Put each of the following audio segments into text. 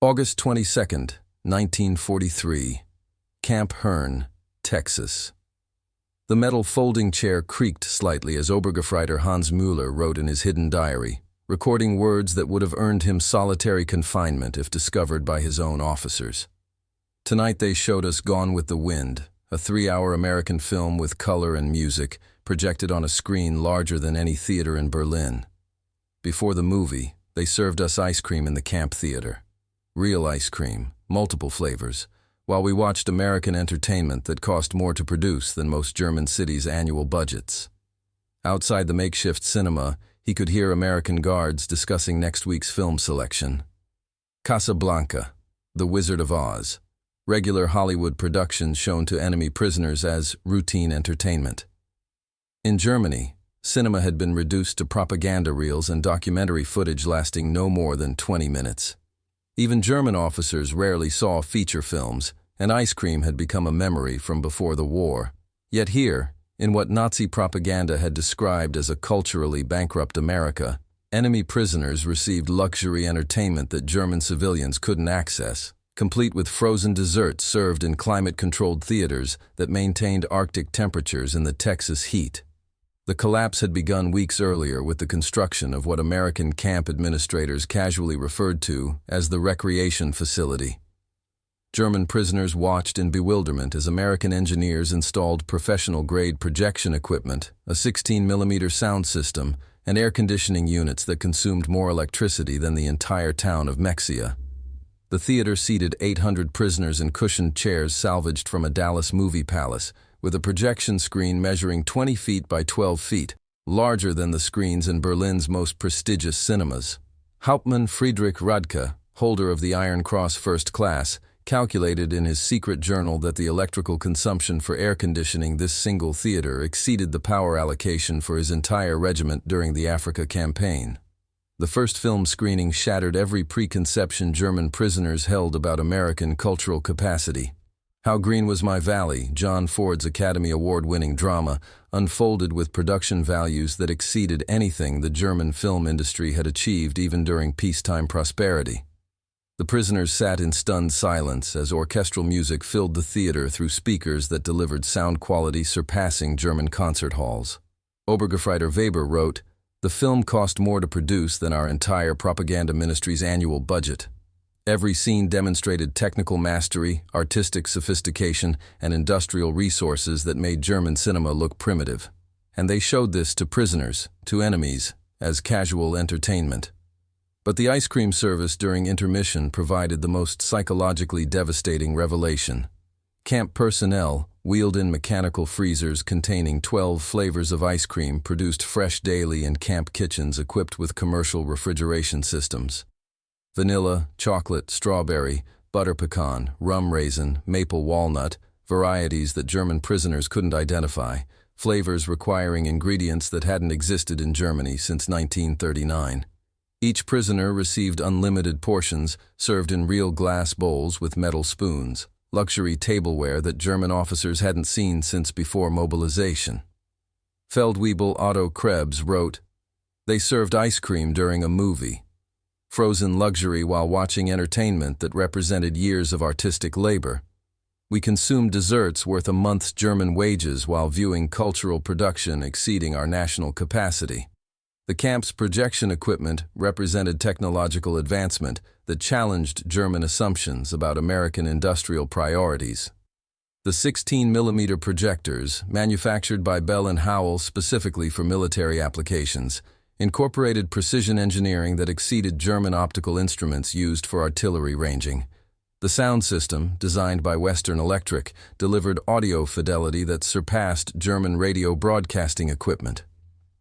August 22nd, 1943. Camp Hearn, Texas. The metal folding chair creaked slightly as Obergefreiter Hans Mueller wrote in his hidden diary, recording words that would have earned him solitary confinement if discovered by his own officers. Tonight they showed us Gone with the Wind, a 3-hour American film with color and music, projected on a screen larger than any theater in Berlin. Before the movie, they served us ice cream in the camp theater. Real ice cream, multiple flavors, while we watched American entertainment that cost more to produce than most German cities' annual budgets. Outside the makeshift cinema, he could hear American guards discussing next week's film selection. Casablanca, The Wizard of Oz. Regular Hollywood productions shown to enemy prisoners as routine entertainment. In Germany, cinema had been reduced to propaganda reels and documentary footage lasting no more than 20 minutes. Even German officers rarely saw feature films, and ice cream had become a memory from before the war. Yet here, in what Nazi propaganda had described as a culturally bankrupt America, enemy prisoners received luxury entertainment that German civilians couldn't access, complete with frozen desserts served in climate-controlled theaters that maintained Arctic temperatures in the Texas heat. The collapse had begun weeks earlier with the construction of what American camp administrators casually referred to as the recreation facility. German prisoners watched in bewilderment as American engineers installed professional-grade projection equipment, a 16mm sound system, and air conditioning units that consumed more electricity than the entire town of Mexia. The theater seated 800 prisoners in cushioned chairs salvaged from a Dallas movie palace, with a projection screen measuring 20 feet by 12 feet, larger than the screens in Berlin's most prestigious cinemas. Hauptmann Friedrich Radke, holder of the Iron Cross First Class, calculated in his secret journal that the electrical consumption for air conditioning this single theater exceeded the power allocation for his entire regiment during the Africa campaign. The first film screening shattered every preconception German prisoners held about American cultural capacity. How Green Was My Valley, John Ford's Academy Award-winning drama, unfolded with production values that exceeded anything the German film industry had achieved even during peacetime prosperity. The prisoners sat in stunned silence as orchestral music filled the theater through speakers that delivered sound quality surpassing German concert halls. Obergefreiter Weber wrote, "The film cost more to produce than our entire propaganda ministry's annual budget. Every scene demonstrated technical mastery, artistic sophistication, and industrial resources that made German cinema look primitive. And they showed this to prisoners, to enemies, as casual entertainment." But the ice cream service during intermission provided the most psychologically devastating revelation. Camp personnel, wheeled in mechanical freezers containing 12 flavors of ice cream produced fresh daily in camp kitchens equipped with commercial refrigeration systems. Vanilla, chocolate, strawberry, butter pecan, rum raisin, maple walnut, varieties that German prisoners couldn't identify, flavors requiring ingredients that hadn't existed in Germany since 1939. Each prisoner received unlimited portions served in real glass bowls with metal spoons, luxury tableware that German officers hadn't seen since before mobilization. Feldwebel Otto Krebs wrote, "They served ice cream during a movie. Frozen luxury while watching entertainment that represented years of artistic labor. We consumed desserts worth a month's German wages while viewing cultural production exceeding our national capacity." The camp's projection equipment represented technological advancement that challenged German assumptions about American industrial priorities. The 16mm projectors, manufactured by Bell and Howell specifically for military applications, incorporated precision engineering that exceeded German optical instruments used for artillery ranging. The sound system, designed by Western Electric, delivered audio fidelity that surpassed German radio broadcasting equipment.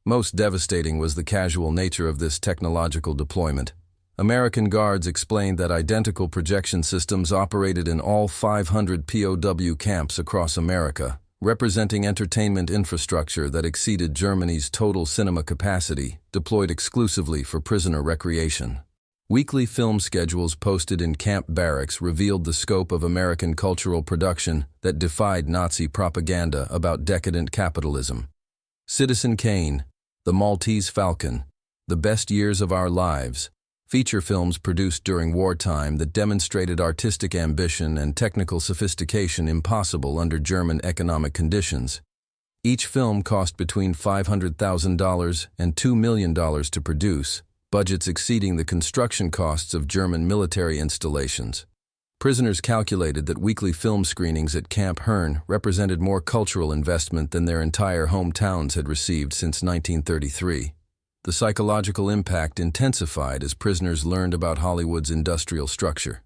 Most devastating was the casual nature of this technological deployment. American guards explained that identical projection systems operated in all 500 POW camps across America, representing entertainment infrastructure that exceeded Germany's total cinema capacity, deployed exclusively for prisoner recreation. Weekly film schedules posted in camp barracks revealed the scope of American cultural production that defied Nazi propaganda about decadent capitalism. Citizen Kane, The Maltese Falcon, The Best Years of Our Lives, feature films produced during wartime that demonstrated artistic ambition and technical sophistication impossible under German economic conditions. Each film cost between $500,000 and $2 million to produce, budgets exceeding the construction costs of German military installations. Prisoners calculated that weekly film screenings at Camp Hearn represented more cultural investment than their entire hometowns had received since 1933. The psychological impact intensified as prisoners learned about Hollywood's industrial structure.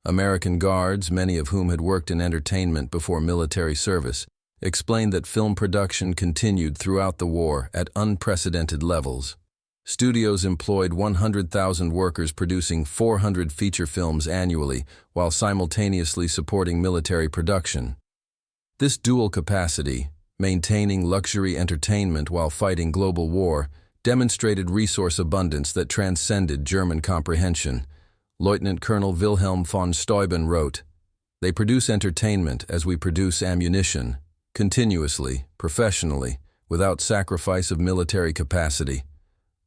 American guards, many of whom had worked in entertainment before military service, explained that film production continued throughout the war at unprecedented levels. Studios employed 100,000 workers producing 400 feature films annually while simultaneously supporting military production. This dual capacity, maintaining luxury entertainment while fighting global war, demonstrated resource abundance that transcended German comprehension. Lieutenant Colonel Wilhelm von Steuben wrote, "They produce entertainment as we produce ammunition, continuously, professionally, without sacrifice of military capacity.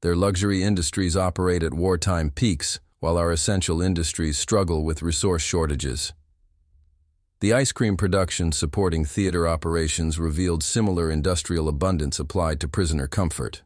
Their luxury industries operate at wartime peaks, while our essential industries struggle with resource shortages." The ice cream production supporting theater operations revealed similar industrial abundance applied to prisoner comfort.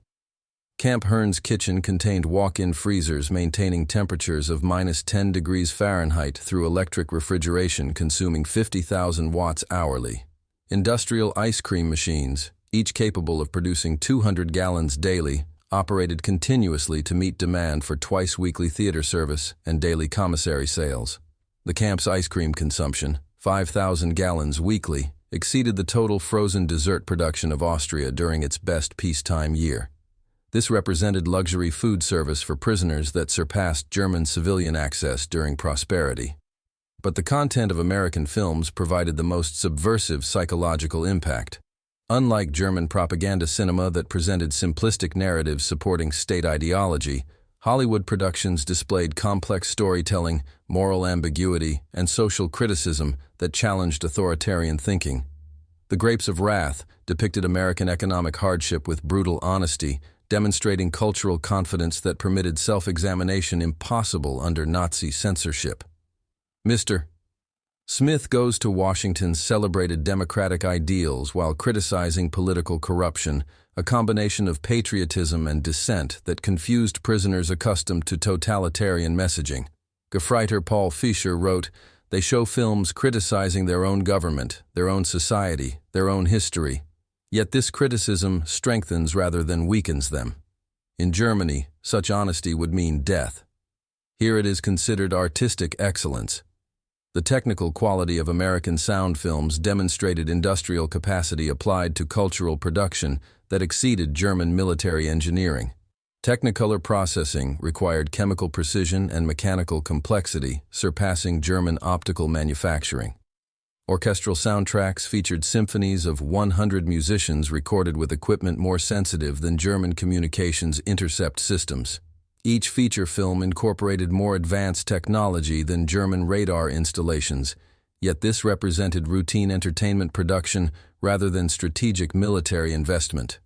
Camp Hearn's kitchen contained walk-in freezers maintaining temperatures of -10 degrees Fahrenheit through electric refrigeration consuming 50,000 watts hourly. Industrial ice cream machines, each capable of producing 200 gallons daily, operated continuously to meet demand for twice-weekly theater service and daily commissary sales. The camp's ice cream consumption, 5,000 gallons weekly, exceeded the total frozen dessert production of Austria during its best peacetime year. This represented luxury food service for prisoners that surpassed German civilian access during prosperity. But the content of American films provided the most subversive psychological impact. Unlike German propaganda cinema that presented simplistic narratives supporting state ideology, Hollywood productions displayed complex storytelling, moral ambiguity, and social criticism that challenged authoritarian thinking. The Grapes of Wrath depicted American economic hardship with brutal honesty, demonstrating cultural confidence that permitted self-examination impossible under Nazi censorship. Mr. Smith goes to Washington celebrated democratic ideals while criticizing political corruption, a combination of patriotism and dissent that confused prisoners accustomed to totalitarian messaging. Gefreiter Paul Fischer wrote, "They show films criticizing their own government, their own society, their own history. Yet this criticism strengthens rather than weakens them. In Germany, such honesty would mean death. Here it is considered artistic excellence." The technical quality of American sound films demonstrated industrial capacity applied to cultural production that exceeded German military engineering. Technicolor processing required chemical precision and mechanical complexity, surpassing German optical manufacturing. Orchestral soundtracks featured symphonies of 100 musicians recorded with equipment more sensitive than German communications intercept systems. Each feature film incorporated more advanced technology than German radar installations, yet this represented routine entertainment production rather than strategic military investment.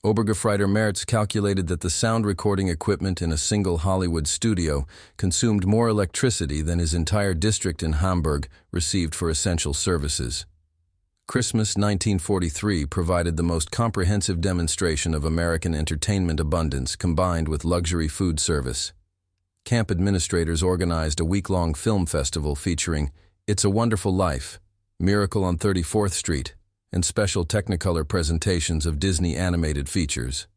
Obergefreiter Merz calculated that the sound recording equipment in a single Hollywood studio consumed more electricity than his entire district in Hamburg received for essential services. Christmas 1943 provided the most comprehensive demonstration of American entertainment abundance combined with luxury food service. Camp administrators organized a week-long film festival featuring It's a Wonderful Life, Miracle on 34th Street, and special Technicolor presentations of Disney animated features.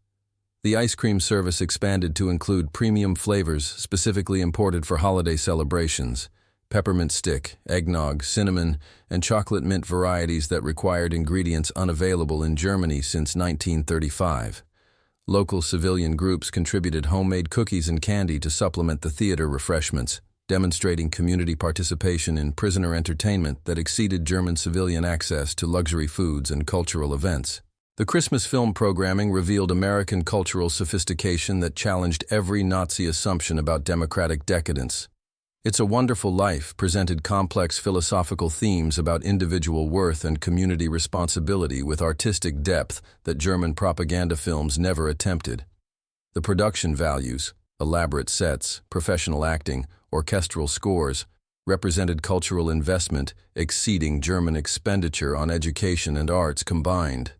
The ice cream service expanded to include premium flavors specifically imported for holiday celebrations, peppermint stick, eggnog, cinnamon, and chocolate mint varieties that required ingredients unavailable in Germany since 1935. Local civilian groups contributed homemade cookies and candy to supplement the theater refreshments, demonstrating community participation in prisoner entertainment that exceeded German civilian access to luxury foods and cultural events. The Christmas film programming revealed American cultural sophistication that challenged every Nazi assumption about democratic decadence. It's a Wonderful Life presented complex philosophical themes about individual worth and community responsibility with artistic depth that German propaganda films never attempted. The production values, elaborate sets, professional acting, orchestral scores, represented cultural investment exceeding German expenditure on education and arts combined.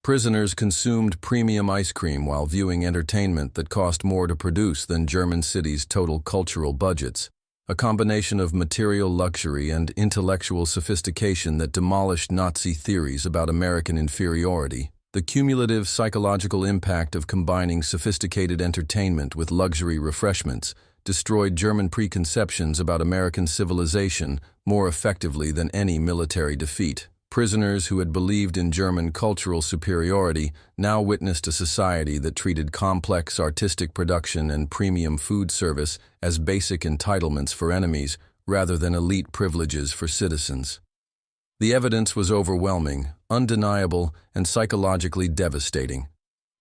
Prisoners consumed premium ice cream while viewing entertainment that cost more to produce than German cities' total cultural budgets, a combination of material luxury and intellectual sophistication that demolished Nazi theories about American inferiority. The cumulative psychological impact of combining sophisticated entertainment with luxury refreshments destroyed German preconceptions about American civilization more effectively than any military defeat. Prisoners who had believed in German cultural superiority now witnessed a society that treated complex artistic production and premium food service as basic entitlements for enemies rather than elite privileges for citizens. The evidence was overwhelming, undeniable, and psychologically devastating.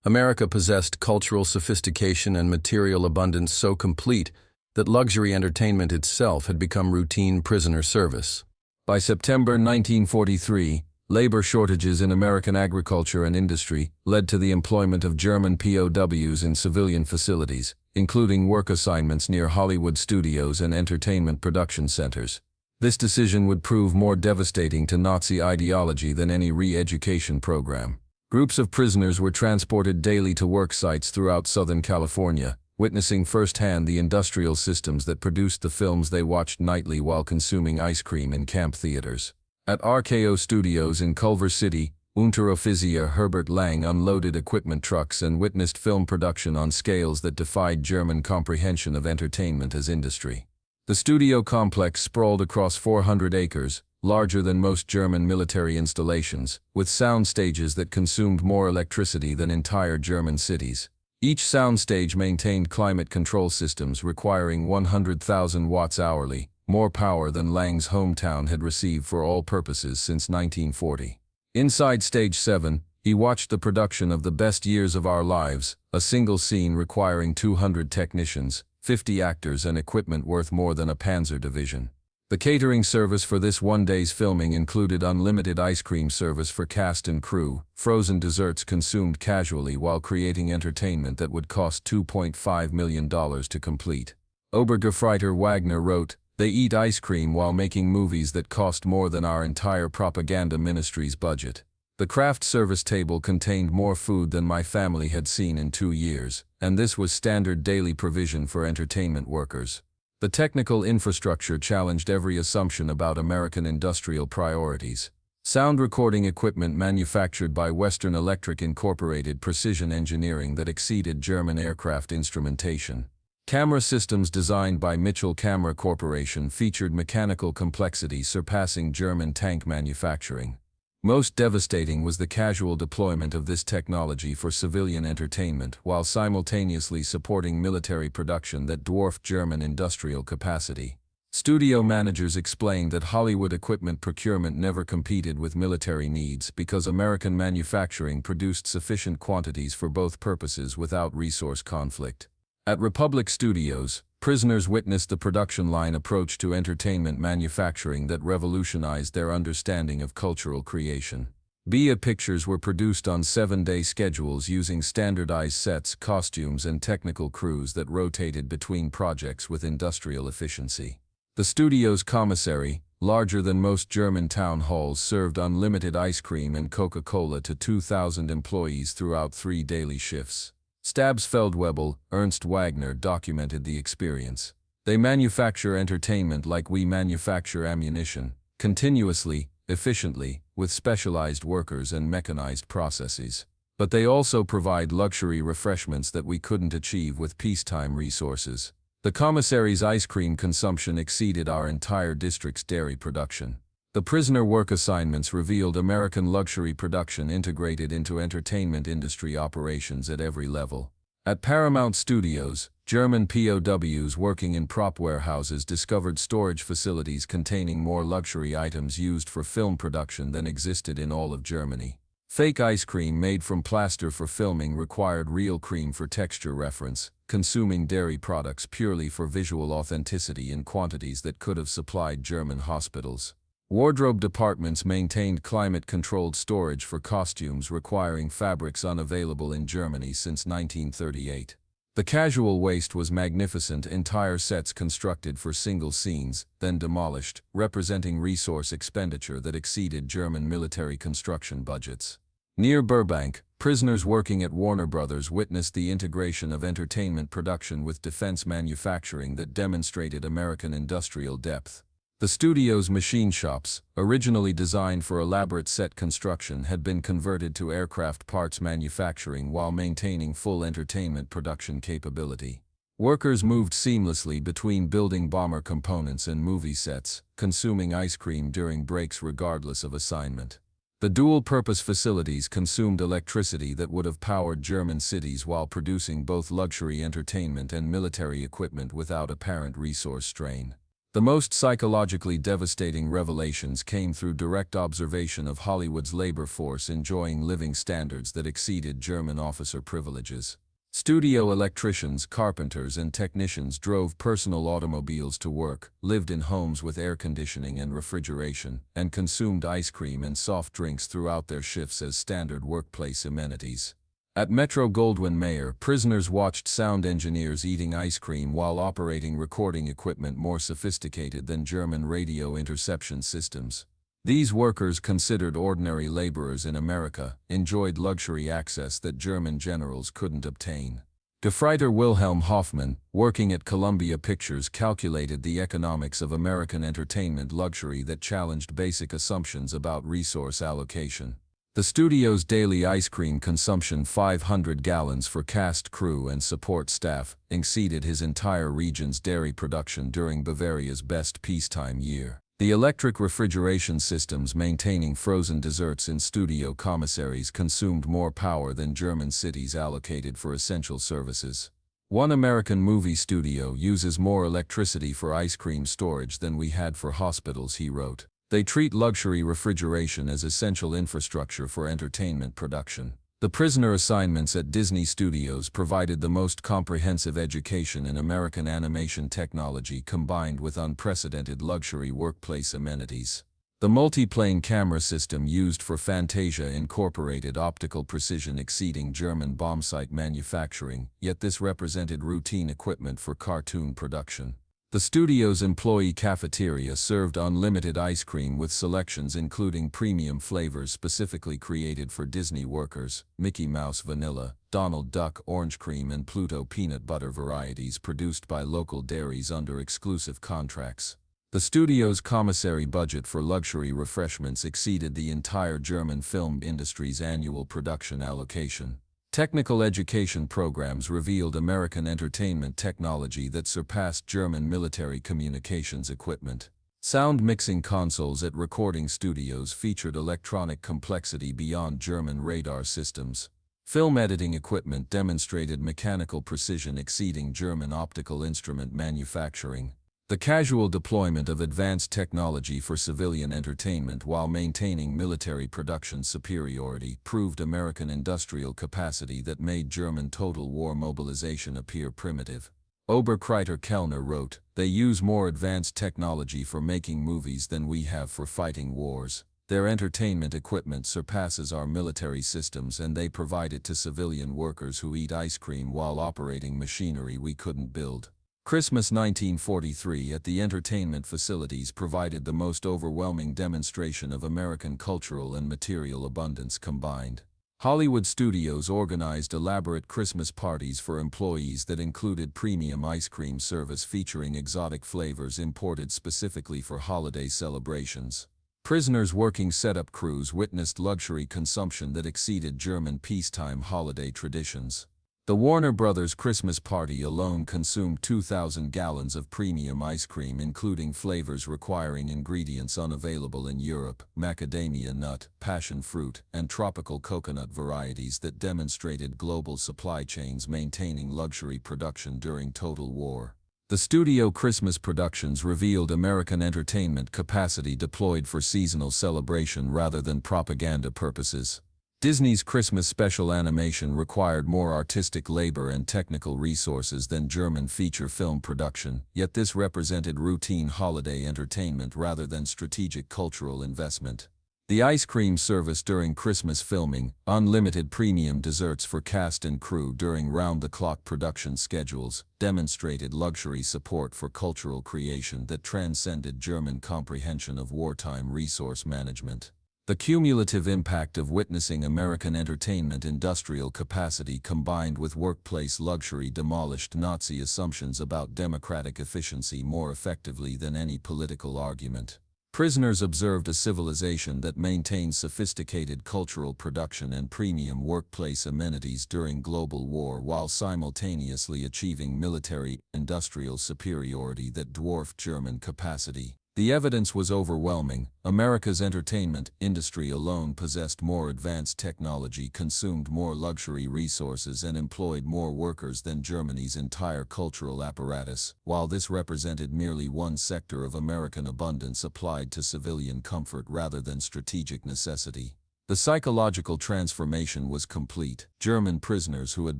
America possessed cultural sophistication and material abundance so complete that luxury entertainment itself had become routine prisoner service. By September 1943, labor shortages in American agriculture and industry led to the employment of German POWs in civilian facilities, including work assignments near Hollywood studios and entertainment production centers. This decision would prove more devastating to Nazi ideology than any re-education program. Groups of prisoners were transported daily to work sites throughout Southern California, witnessing firsthand the industrial systems that produced the films they watched nightly while consuming ice cream in camp theaters. At RKO Studios in Culver City, Unteroffizier Herbert Lang unloaded equipment trucks and witnessed film production on scales that defied German comprehension of entertainment as industry. The studio complex sprawled across 400 acres, larger than most German military installations, with sound stages that consumed more electricity than entire German cities. Each soundstage maintained climate control systems requiring 100,000 watts hourly, more power than Lang's hometown had received for all purposes since 1940. Inside Stage 7, he watched the production of The Best Years of Our Lives, a single scene requiring 200 technicians, 50 actors and equipment worth more than a panzer division. The catering service for this one-day's filming included unlimited ice cream service for cast and crew, frozen desserts consumed casually while creating entertainment that would cost $2.5 million to complete. Obergefreiter Wagner wrote, "They eat ice cream while making movies that cost more than our entire propaganda ministry's budget. The craft service table contained more food than my family had seen in 2 years, and this was standard daily provision for entertainment workers." The technical infrastructure challenged every assumption about American industrial priorities. Sound recording equipment manufactured by Western Electric incorporated precision engineering that exceeded German aircraft instrumentation. Camera systems designed by Mitchell Camera Corporation featured mechanical complexity surpassing German tank manufacturing. Most devastating was the casual deployment of this technology for civilian entertainment while simultaneously supporting military production that dwarfed German industrial capacity. Studio managers explained that Hollywood equipment procurement never competed with military needs because American manufacturing produced sufficient quantities for both purposes without resource conflict. At Republic Studios, prisoners witnessed the production line approach to entertainment manufacturing that revolutionized their understanding of cultural creation. BIA pictures were produced on 7-day schedules using standardized sets, costumes, and technical crews that rotated between projects with industrial efficiency. The studio's commissary, larger than most German town halls, served unlimited ice cream and Coca-Cola to 2,000 employees throughout 3 daily shifts. Stabsfeldwebel, Ernst Wagner documented the experience. "They manufacture entertainment like we manufacture ammunition, continuously, efficiently, with specialized workers and mechanized processes. But they also provide luxury refreshments that we couldn't achieve with peacetime resources. The commissary's ice cream consumption exceeded our entire district's dairy production." The prisoner work assignments revealed American luxury production integrated into entertainment industry operations at every level. At Paramount Studios, German POWs working in prop warehouses discovered storage facilities containing more luxury items used for film production than existed in all of Germany. Fake ice cream made from plaster for filming required real cream for texture reference, consuming dairy products purely for visual authenticity in quantities that could have supplied German hospitals. Wardrobe departments maintained climate-controlled storage for costumes requiring fabrics unavailable in Germany since 1938. The casual waste was magnificent, entire sets constructed for single scenes, then demolished, representing resource expenditure that exceeded German military construction budgets. Near Burbank, prisoners working at Warner Brothers witnessed the integration of entertainment production with defense manufacturing that demonstrated American industrial depth. The studio's machine shops, originally designed for elaborate set construction, had been converted to aircraft parts manufacturing while maintaining full entertainment production capability. Workers moved seamlessly between building bomber components and movie sets, consuming ice cream during breaks regardless of assignment. The dual-purpose facilities consumed electricity that would have powered German cities while producing both luxury entertainment and military equipment without apparent resource strain. The most psychologically devastating revelations came through direct observation of Hollywood's labor force enjoying living standards that exceeded German officer privileges. Studio electricians, carpenters, and technicians drove personal automobiles to work, lived in homes with air conditioning and refrigeration, and consumed ice cream and soft drinks throughout their shifts as standard workplace amenities. At Metro-Goldwyn-Mayer, prisoners watched sound engineers eating ice cream while operating recording equipment more sophisticated than German radio interception systems. These workers, considered ordinary laborers in America, enjoyed luxury access that German generals couldn't obtain. Gefreiter Wilhelm Hoffmann, working at Columbia Pictures, calculated the economics of American entertainment luxury that challenged basic assumptions about resource allocation. The studio's daily ice cream consumption, 500 gallons for cast crew and support staff, exceeded his entire region's dairy production during Bavaria's best peacetime year. The electric refrigeration systems maintaining frozen desserts in studio commissaries consumed more power than German cities allocated for essential services. One American movie studio uses more electricity for ice cream storage than we had for hospitals, he wrote. They treat luxury refrigeration as essential infrastructure for entertainment production. The prisoner assignments at Disney Studios provided the most comprehensive education in American animation technology combined with unprecedented luxury workplace amenities. The multi-plane camera system used for Fantasia incorporated optical precision exceeding German bombsight manufacturing, yet this represented routine equipment for cartoon production. The studio's employee cafeteria served unlimited ice cream with selections including premium flavors specifically created for Disney workers, Mickey Mouse vanilla, Donald Duck orange cream, and Pluto peanut butter varieties produced by local dairies under exclusive contracts. The studio's commissary budget for luxury refreshments exceeded the entire German film industry's annual production allocation. Technical education programs revealed American entertainment technology that surpassed German military communications equipment. Sound mixing consoles at recording studios featured electronic complexity beyond German radar systems. Film editing equipment demonstrated mechanical precision exceeding German optical instrument manufacturing. The casual deployment of advanced technology for civilian entertainment while maintaining military production superiority proved American industrial capacity that made German total war mobilization appear primitive. Oberkreiter Kellner wrote, "They use more advanced technology for making movies than we have for fighting wars. Their entertainment equipment surpasses our military systems, and they provide it to civilian workers who eat ice cream while operating machinery we couldn't build." Christmas 1943 at the entertainment facilities provided the most overwhelming demonstration of American cultural and material abundance combined. Hollywood studios organized elaborate Christmas parties for employees that included premium ice cream service featuring exotic flavors imported specifically for holiday celebrations. Prisoners working setup crews witnessed luxury consumption that exceeded German peacetime holiday traditions. The Warner Brothers Christmas party alone consumed 2,000 gallons of premium ice cream, including flavors requiring ingredients unavailable in Europe, macadamia nut, passion fruit, and tropical coconut varieties that demonstrated global supply chains maintaining luxury production during total war. The studio Christmas productions revealed American entertainment capacity deployed for seasonal celebration rather than propaganda purposes. Disney's Christmas special animation required more artistic labor and technical resources than German feature film production, yet this represented routine holiday entertainment rather than strategic cultural investment. The ice cream service during Christmas filming, unlimited premium desserts for cast and crew during round-the-clock production schedules, demonstrated luxury support for cultural creation that transcended German comprehension of wartime resource management. The cumulative impact of witnessing American entertainment industrial capacity combined with workplace luxury demolished Nazi assumptions about democratic efficiency more effectively than any political argument. Prisoners observed a civilization that maintained sophisticated cultural production and premium workplace amenities during global war while simultaneously achieving military-industrial superiority that dwarfed German capacity. The evidence was overwhelming. America's entertainment industry alone possessed more advanced technology, consumed more luxury resources, and employed more workers than Germany's entire cultural apparatus, while this represented merely one sector of American abundance applied to civilian comfort rather than strategic necessity. The psychological transformation was complete. German prisoners who had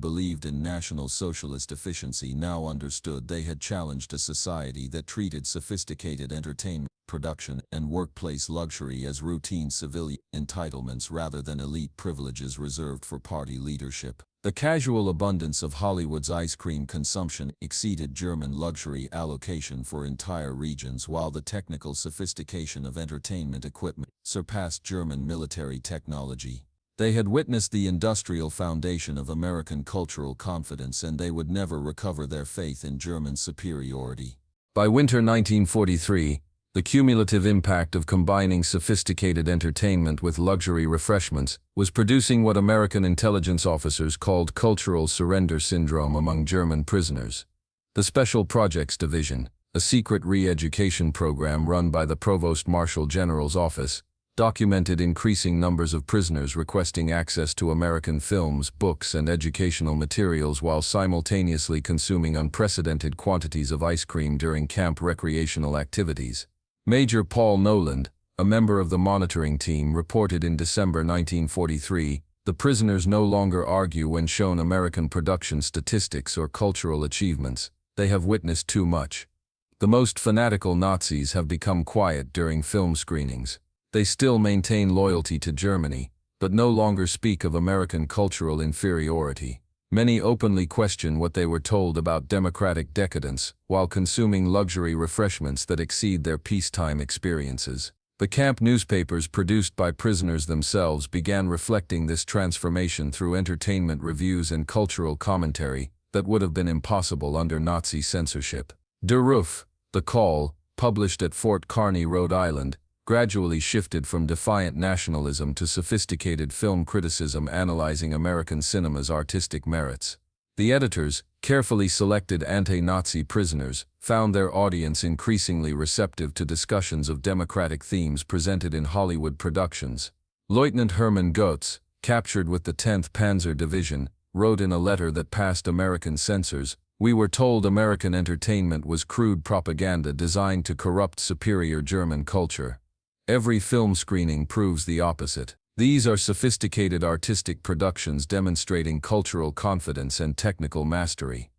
believed in National Socialist efficiency now understood they had challenged a society that treated sophisticated entertainment, production, and workplace luxury as routine civilian entitlements rather than elite privileges reserved for party leadership. The casual abundance of Hollywood's ice cream consumption exceeded German luxury allocation for entire regions, while the technical sophistication of entertainment equipment surpassed German military technology. They had witnessed the industrial foundation of American cultural confidence, and they would never recover their faith in German superiority. By winter 1943, the cumulative impact of combining sophisticated entertainment with luxury refreshments was producing what American intelligence officers called cultural surrender syndrome among German prisoners. The Special Projects Division, a secret re-education program run by the Provost Marshal General's office, documented increasing numbers of prisoners requesting access to American films, books, and educational materials while simultaneously consuming unprecedented quantities of ice cream during camp recreational activities. Major Paul Noland, a member of the monitoring team, reported in December 1943, "The prisoners no longer argue when shown American production statistics or cultural achievements. They have witnessed too much. The most fanatical Nazis have become quiet during film screenings. They still maintain loyalty to Germany, but no longer speak of American cultural inferiority. Many openly question what they were told about democratic decadence, while consuming luxury refreshments that exceed their peacetime experiences." The camp newspapers produced by prisoners themselves began reflecting this transformation through entertainment reviews and cultural commentary that would have been impossible under Nazi censorship. Der Ruf, The Call, published at Fort Kearny, Rhode Island, gradually shifted from defiant nationalism to sophisticated film criticism analyzing American cinema's artistic merits. The editors, carefully selected anti-Nazi prisoners, found their audience increasingly receptive to discussions of democratic themes presented in Hollywood productions. Lieutenant Hermann Goetz, captured with the 10th Panzer Division, wrote in a letter that passed American censors, "We were told American entertainment was crude propaganda designed to corrupt superior German culture. Every film screening proves the opposite. These are sophisticated artistic productions demonstrating cultural confidence and technical mastery.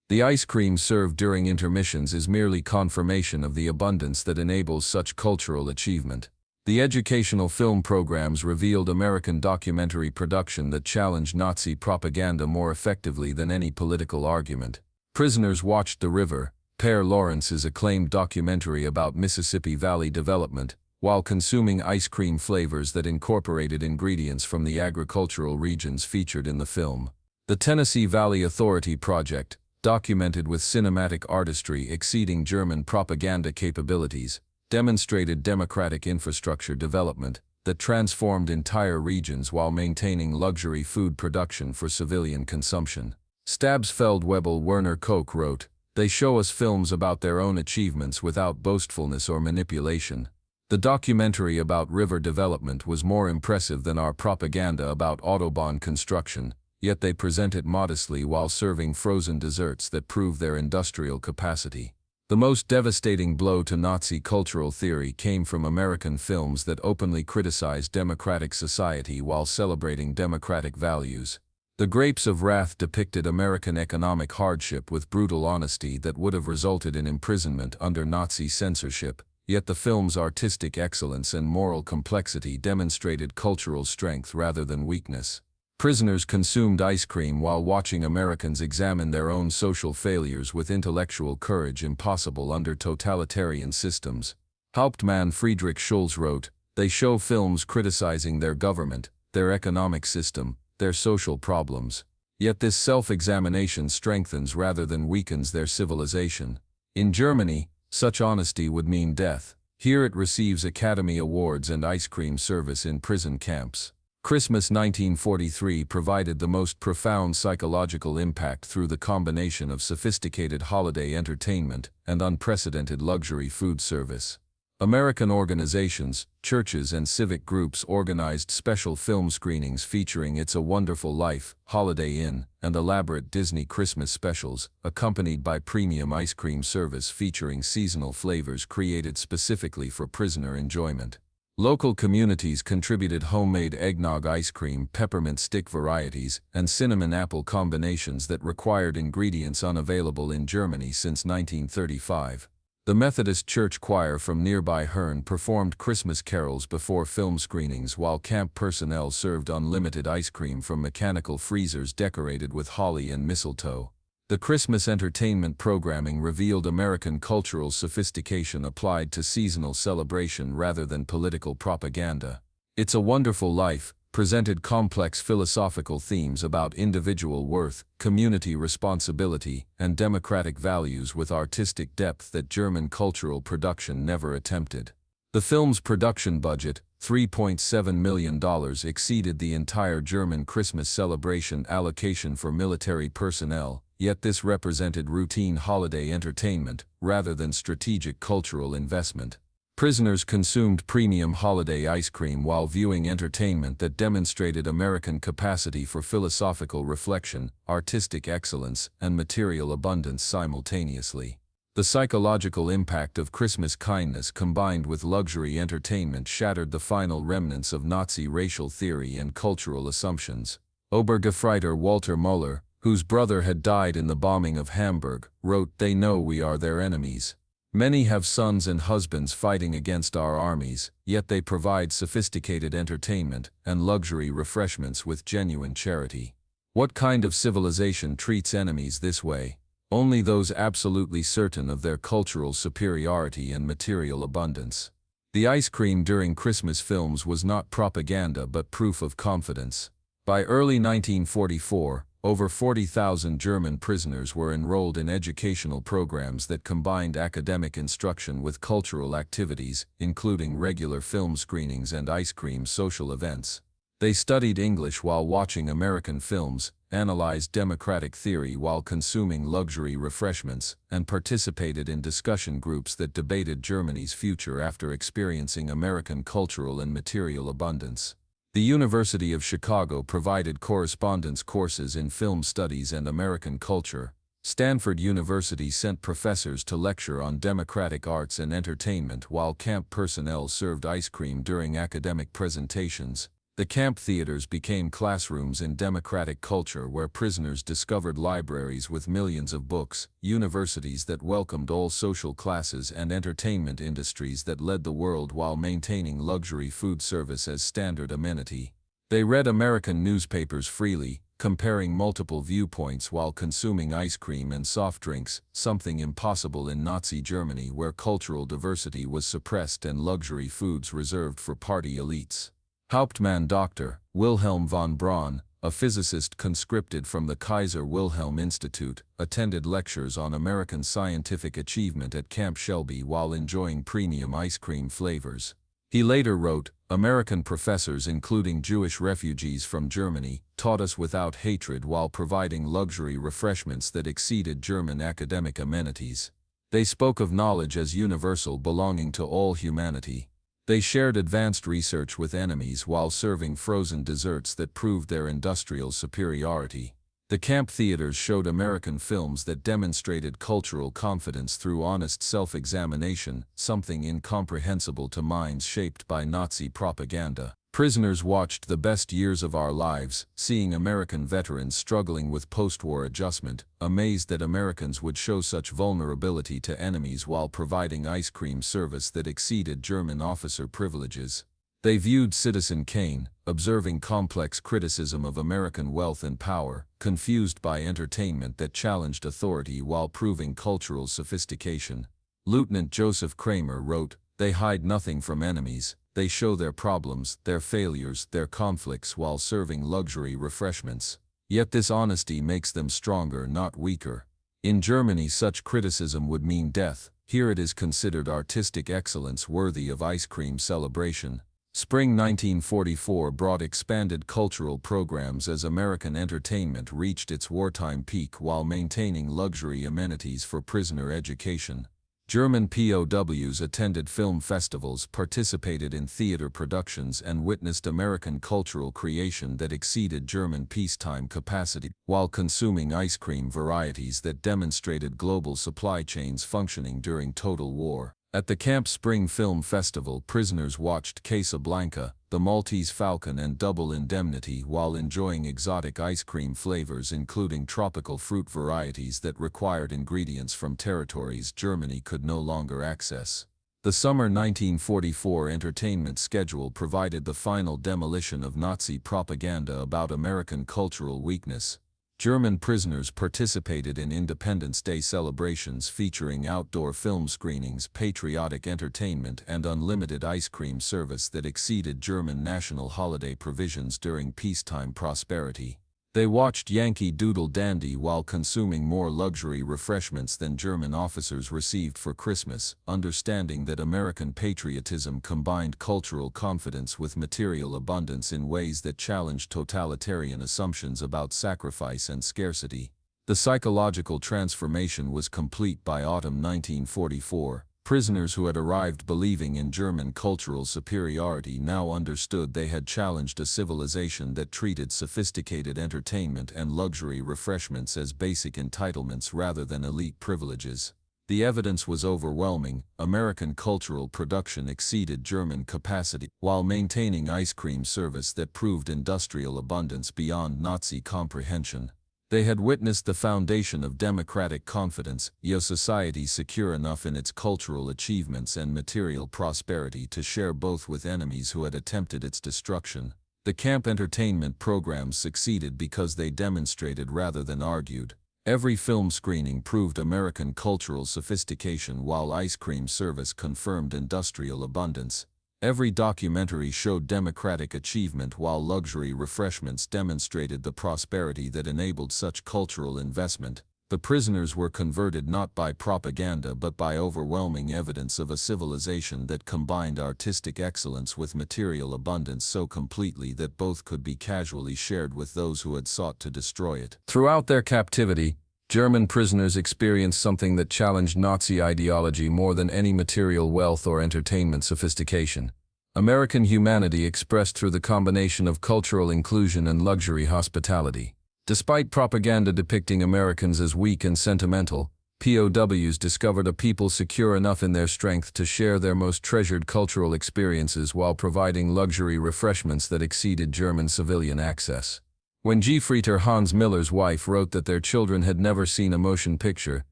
The ice cream served during intermissions is merely confirmation of the abundance that enables such cultural achievement." The educational film programs revealed American documentary production that challenged Nazi propaganda more effectively than any political argument. Prisoners watched The River, Per Lawrence's acclaimed documentary about Mississippi Valley development, while consuming ice cream flavors that incorporated ingredients from the agricultural regions featured in the film. The Tennessee Valley Authority project, documented with cinematic artistry exceeding German propaganda capabilities, demonstrated democratic infrastructure development that transformed entire regions while maintaining luxury food production for civilian consumption. Stabsfeld-Webel Werner Koch wrote, "They show us films about their own achievements without boastfulness or manipulation. The documentary about river development was more impressive than our propaganda about Autobahn construction, yet they present it modestly while serving frozen desserts that prove their industrial capacity." The most devastating blow to Nazi cultural theory came from American films that openly criticized democratic society while celebrating democratic values. The Grapes of Wrath depicted American economic hardship with brutal honesty that would have resulted in imprisonment under Nazi censorship, yet the film's artistic excellence and moral complexity demonstrated cultural strength rather than weakness. Prisoners consumed ice cream while watching Americans examine their own social failures with intellectual courage impossible under totalitarian systems. Hauptmann Friedrich Schulz wrote, "They show films criticizing their government, their economic system, their social problems. Yet this self-examination strengthens rather than weakens their civilization." In Germany, such honesty would mean death. Here it receives Academy Awards and ice cream service in prison camps. Christmas 1943 provided the most profound psychological impact through the combination of sophisticated holiday entertainment and unprecedented luxury food service. American organizations, churches and civic groups organized special film screenings featuring It's a Wonderful Life, Holiday Inn, and elaborate Disney Christmas specials, accompanied by premium ice cream service featuring seasonal flavors created specifically for prisoner enjoyment. Local communities contributed homemade eggnog ice cream, peppermint stick varieties, and cinnamon apple combinations that required ingredients unavailable in Germany since 1935. The Methodist Church Choir from nearby Hearn performed Christmas carols before film screenings while camp personnel served unlimited ice cream from mechanical freezers decorated with holly and mistletoe. The Christmas entertainment programming revealed American cultural sophistication applied to seasonal celebration rather than political propaganda. It's a Wonderful Life presented complex philosophical themes about individual worth, community responsibility, and democratic values with artistic depth that German cultural production never attempted. The film's production budget, $3.7 million, exceeded the entire German Christmas celebration allocation for military personnel, yet this represented routine holiday entertainment rather than strategic cultural investment. Prisoners consumed premium holiday ice cream while viewing entertainment that demonstrated American capacity for philosophical reflection, artistic excellence, and material abundance simultaneously. The psychological impact of Christmas kindness combined with luxury entertainment shattered the final remnants of Nazi racial theory and cultural assumptions. Obergefreiter Walter Mueller, whose brother had died in the bombing of Hamburg, wrote, "They know we are their enemies. Many have sons and husbands fighting against our armies, yet they provide sophisticated entertainment and luxury refreshments with genuine charity. What kind of civilization treats enemies this way? Only those absolutely certain of their cultural superiority and material abundance." The ice cream during Christmas films was not propaganda but proof of confidence. By early 1944, over 40,000 German prisoners were enrolled in educational programs that combined academic instruction with cultural activities, including regular film screenings and ice cream social events. They studied English while watching American films, analyzed democratic theory while consuming luxury refreshments, and participated in discussion groups that debated Germany's future after experiencing American cultural and material abundance. The University of Chicago provided correspondence courses in film studies and American culture. Stanford University sent professors to lecture on democratic arts and entertainment while camp personnel served ice cream during academic presentations. The camp theaters became classrooms in democratic culture where prisoners discovered libraries with millions of books, universities that welcomed all social classes, and entertainment industries that led the world while maintaining luxury food service as standard amenity. They read American newspapers freely, comparing multiple viewpoints while consuming ice cream and soft drinks, something impossible in Nazi Germany where cultural diversity was suppressed and luxury foods reserved for party elites. Hauptmann Dr. Wilhelm von Braun, a physicist conscripted from the Kaiser Wilhelm Institute, attended lectures on American scientific achievement at Camp Shelby while enjoying premium ice cream flavors. He later wrote, "American professors, including Jewish refugees from Germany, taught us without hatred while providing luxury refreshments that exceeded German academic amenities. They spoke of knowledge as universal, belonging to all humanity. They shared advanced research with enemies while serving frozen desserts that proved their industrial superiority." The camp theaters showed American films that demonstrated cultural confidence through honest self-examination, something incomprehensible to minds shaped by Nazi propaganda. Prisoners watched The Best Years of Our Lives, seeing American veterans struggling with post-war adjustment, amazed that Americans would show such vulnerability to enemies while providing ice cream service that exceeded German officer privileges. They viewed Citizen Kane, observing complex criticism of American wealth and power, confused by entertainment that challenged authority while proving cultural sophistication. Lieutenant Joseph Kramer wrote, "They hide nothing from enemies. They show their problems, their failures, their conflicts while serving luxury refreshments. Yet this honesty makes them stronger, not weaker." In Germany, such criticism would mean death. Here it is considered artistic excellence worthy of ice cream celebration. Spring 1944 brought expanded cultural programs as American entertainment reached its wartime peak while maintaining luxury amenities for prisoner education. German POWs attended film festivals, participated in theater productions, and witnessed American cultural creation that exceeded German peacetime capacity, while consuming ice cream varieties that demonstrated global supply chains functioning during total war. At the Camp Spring Film Festival, prisoners watched Casablanca, The Maltese Falcon, and Double Indemnity while enjoying exotic ice cream flavors including tropical fruit varieties that required ingredients from territories Germany could no longer access. The summer 1944 entertainment schedule provided the final demolition of Nazi propaganda about American cultural weakness. German prisoners participated in Independence Day celebrations featuring outdoor film screenings, patriotic entertainment, and unlimited ice cream service that exceeded German national holiday provisions during peacetime prosperity. They watched Yankee Doodle Dandy while consuming more luxury refreshments than German officers received for Christmas, understanding that American patriotism combined cultural confidence with material abundance in ways that challenged totalitarian assumptions about sacrifice and scarcity. The psychological transformation was complete by autumn 1944. Prisoners who had arrived believing in German cultural superiority now understood they had challenged a civilization that treated sophisticated entertainment and luxury refreshments as basic entitlements rather than elite privileges. The evidence was overwhelming. American cultural production exceeded German capacity, while maintaining ice cream service that proved industrial abundance beyond Nazi comprehension. They had witnessed the foundation of democratic confidence, a society secure enough in its cultural achievements and material prosperity to share both with enemies who had attempted its destruction. The camp entertainment programs succeeded because they demonstrated rather than argued. Every film screening proved American cultural sophistication while ice cream service confirmed industrial abundance. Every documentary showed democratic achievement while luxury refreshments demonstrated the prosperity that enabled such cultural investment. The prisoners were converted not by propaganda but by overwhelming evidence of a civilization that combined artistic excellence with material abundance so completely that both could be casually shared with those who had sought to destroy it. Throughout their captivity, German prisoners experienced something that challenged Nazi ideology more than any material wealth or entertainment sophistication. American humanity expressed through the combination of cultural inclusion and luxury hospitality. Despite propaganda depicting Americans as weak and sentimental, POWs discovered a people secure enough in their strength to share their most treasured cultural experiences while providing luxury refreshments that exceeded German civilian access. When Gefreiter Hans Mueller's wife wrote that their children had never seen a motion picture,